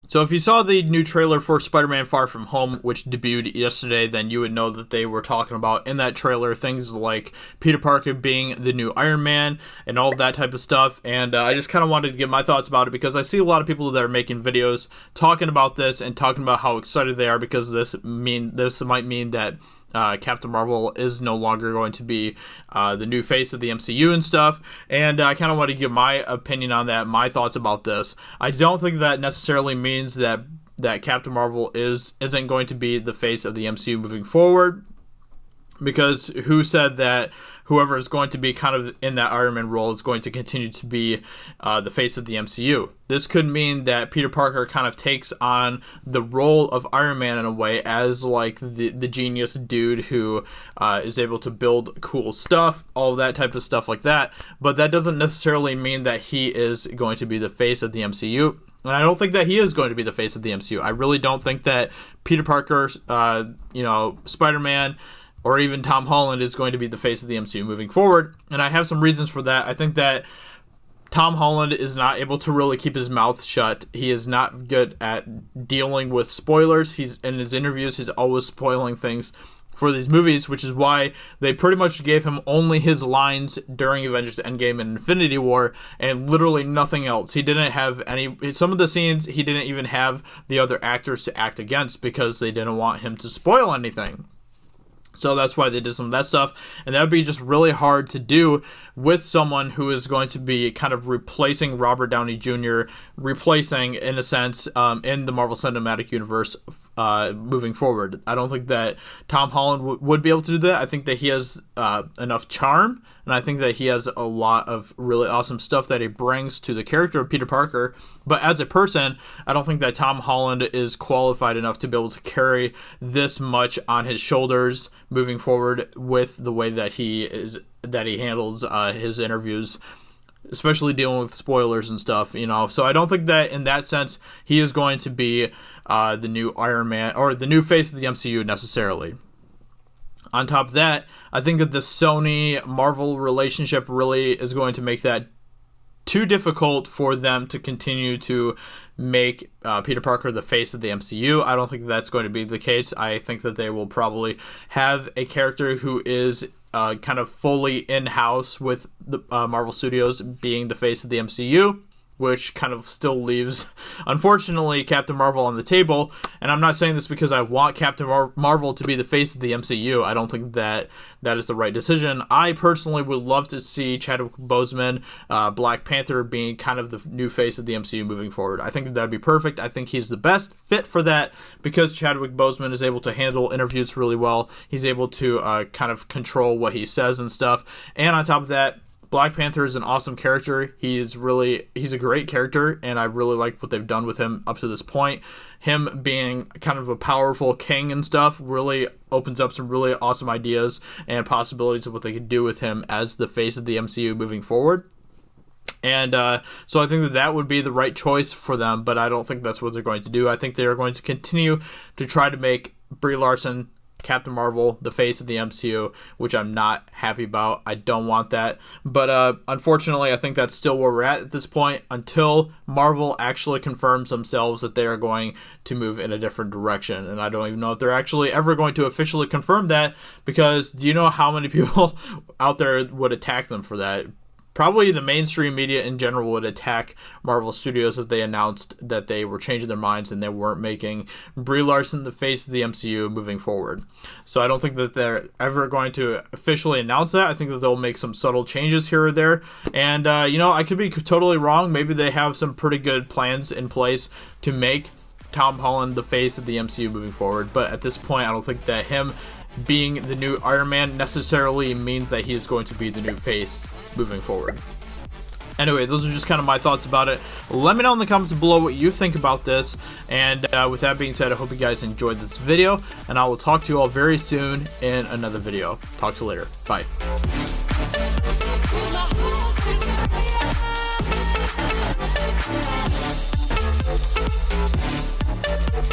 So if you saw the new trailer for Spider-Man Far From Home, which debuted yesterday, then you would know that they were talking about in that trailer things like Peter Parker being the new Iron Man and all of that type of stuff. And I just kind of wanted to give my thoughts about it because I see a lot of people that are making videos talking about this and talking about how excited they are because this might mean that Captain Marvel is no longer going to be the new face of the MCU and stuff, and I kind of want to give my opinion on that, my thoughts about this. I don't think that necessarily means that Captain Marvel isn't going to be the face of the MCU moving forward, because who said that whoever is going to be kind of in that Iron Man role is going to continue to be the face of the MCU. This could mean that Peter Parker kind of takes on the role of Iron Man in a way as like the genius dude who is able to build cool stuff, all that type of stuff like that. But that doesn't necessarily mean that he is going to be the face of the MCU. And I don't think that he is going to be the face of the MCU. I really don't think that Peter Parker, Spider-Man, or even Tom Holland is going to be the face of the MCU moving forward. And I have some reasons for that. I think that Tom Holland is not able to really keep his mouth shut. He is not good at dealing with spoilers. He's in his interviews, he's always spoiling things for these movies, which is why they pretty much gave him only his lines during Avengers Endgame and Infinity War and literally nothing else. He didn't have some of the scenes, he didn't even have the other actors to act against because they didn't want him to spoil anything. So that's why they did some of that stuff. And that would be just really hard to do with someone who is going to be kind of replacing Robert Downey Jr., replacing, in a sense, in the Marvel Cinematic Universe moving forward. I don't think that Tom Holland would be able to do that. I think that he has enough charm, and I think that he has a lot of really awesome stuff that he brings to the character of Peter Parker. But as a person, I don't think that Tom Holland is qualified enough to be able to carry this much on his shoulders moving forward with the way that he handles his interviews, especially dealing with spoilers and stuff, So I don't think that in that sense he is going to be the new Iron Man or the new face of the MCU necessarily. On top of that, I think that the Sony-Marvel relationship really is going to make that too difficult for them to continue to make Peter Parker the face of the MCU. I don't think that's going to be the case. I think that they will probably have a character who is kind of fully in-house with the Marvel Studios being the face of the MCU, which kind of still leaves, unfortunately, Captain Marvel on the table. And I'm not saying this because I want Captain Marvel to be the face of the MCU. I don't think that is the right decision. I personally would love to see Chadwick Boseman, Black Panther, being kind of the new face of the MCU moving forward. I think that would be perfect. I think he's the best fit for that because Chadwick Boseman is able to handle interviews really well. He's able to kind of control what he says and stuff. And on top of that, Black Panther is an awesome character. He's a great character, and I really like what they've done with him up to this point. Him being kind of a powerful king and stuff really opens up some really awesome ideas and possibilities of what they could do with him as the face of the MCU moving forward. And so I think that would be the right choice for them, but I don't think that's what they're going to do. I think they are going to continue to try to make Brie Larson, Captain Marvel, the face of the MCU, which I'm not happy about. I don't want that. But unfortunately, I think that's still where we're at this point until Marvel actually confirms themselves that they are going to move in a different direction. And I don't even know if they're actually ever going to officially confirm that, because do you know how many people out there would attack them for that? Probably the mainstream media in general would attack Marvel Studios if they announced that they were changing their minds and they weren't making Brie Larson the face of the MCU moving forward. So I don't think that they're ever going to officially announce that. I think that they'll make some subtle changes here or there. And, I could be totally wrong. Maybe they have some pretty good plans in place to make Tom Holland the face of the MCU moving forward. But at this point, I don't think that him being the new Iron Man necessarily means that he is going to be the new face moving forward. Anyway, those are just kind of my thoughts about it. Let me know in the comments below what you think about this. And with that being said, I hope you guys enjoyed this video, and I will talk to you all very soon in another video. Talk to you later. Bye.